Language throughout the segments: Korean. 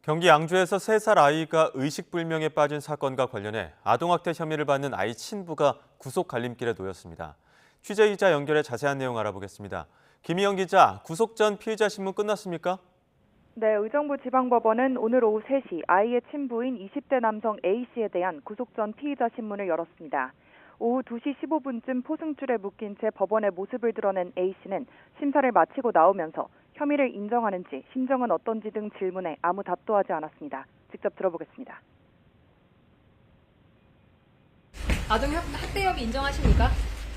경기 양주에서 3살 아이가 의식불명에 빠진 사건과 관련해 아동학대 혐의를 받는 아이 친부가 구속 갈림길에 놓였습니다. 취재기자 연결해 자세한 내용 알아보겠습니다. 김희영 기자, 구속 전 피의자 신문 끝났습니까? 네, 의정부 지방법원은 오늘 오후 3시 아이의 친부인 20대 남성 A씨에 대한 구속 전 피의자 신문을 열었습니다. 오후 2시 15분쯤 포승줄에 묶인 채 법원의 모습을 드러낸 A씨는 심사를 마치고 나오면서 혐의를 인정하는지 심정은 어떤지 등 질문에 아무 답도 하지 않았습니다. 직접 들어보겠습니다. 아동 학대 혐의 인정하십니까?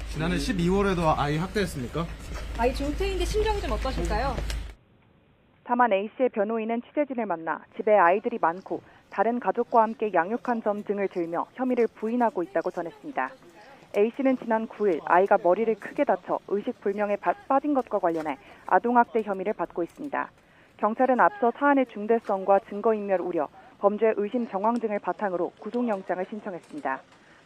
지난해 12월에도 아이 학대했습니까? 아이 중퇴인데 심정이 좀 어떠실까요? 다만 A씨의 변호인은 취재진을 만나 집에 아이들이 많고 다른 가족과 함께 양육한 점 등을 들며 혐의를 부인하고 있다고 전했습니다. A씨는 지난 9일 아이가 머리를 크게 다쳐 의식불명에 빠진 것과 관련해 아동학대 혐의를 받고 있습니다. 경찰은 앞서 사안의 중대성과 증거인멸 우려, 범죄 의심 정황 등을 바탕으로 구속영장을 신청했습니다.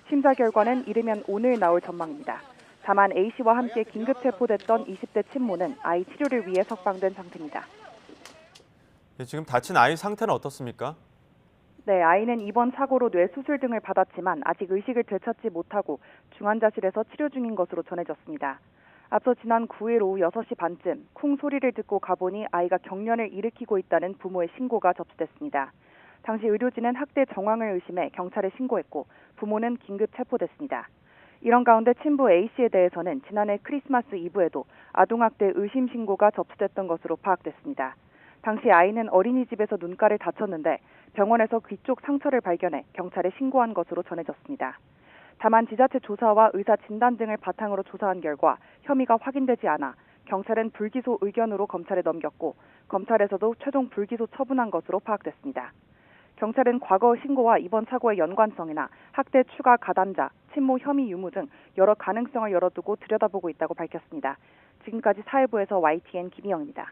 심사 결과는 이르면 오늘 나올 전망입니다. 다만 A씨와 함께 긴급 체포됐던 20대 친모는 아이 치료를 위해 석방된 상태입니다. 지금 다친 아이 상태는 어떻습니까? 네, 아이는 이번 사고로 뇌 수술 등을 받았지만 아직 의식을 되찾지 못하고 중환자실에서 치료 중인 것으로 전해졌습니다. 앞서 지난 9일 오후 6시 반쯤 쿵 소리를 듣고 가보니 아이가 경련을 일으키고 있다는 부모의 신고가 접수됐습니다. 당시 의료진은 학대 정황을 의심해 경찰에 신고했고 부모는 긴급 체포됐습니다. 이런 가운데 친부 A씨에 대해서는 지난해 크리스마스 이브에도 아동학대 의심 신고가 접수됐던 것으로 파악됐습니다. 당시 아이는 어린이집에서 눈가를 다쳤는데 병원에서 귀 쪽 상처를 발견해 경찰에 신고한 것으로 전해졌습니다. 다만 지자체 조사와 의사 진단 등을 바탕으로 조사한 결과 혐의가 확인되지 않아 경찰은 불기소 의견으로 검찰에 넘겼고 검찰에서도 최종 불기소 처분한 것으로 파악됐습니다. 경찰은 과거 신고와 이번 사고의 연관성이나 학대 추가 가담자, 친모 혐의 유무 등 여러 가능성을 열어두고 들여다보고 있다고 밝혔습니다. 지금까지 사회부에서 YTN 김희영입니다.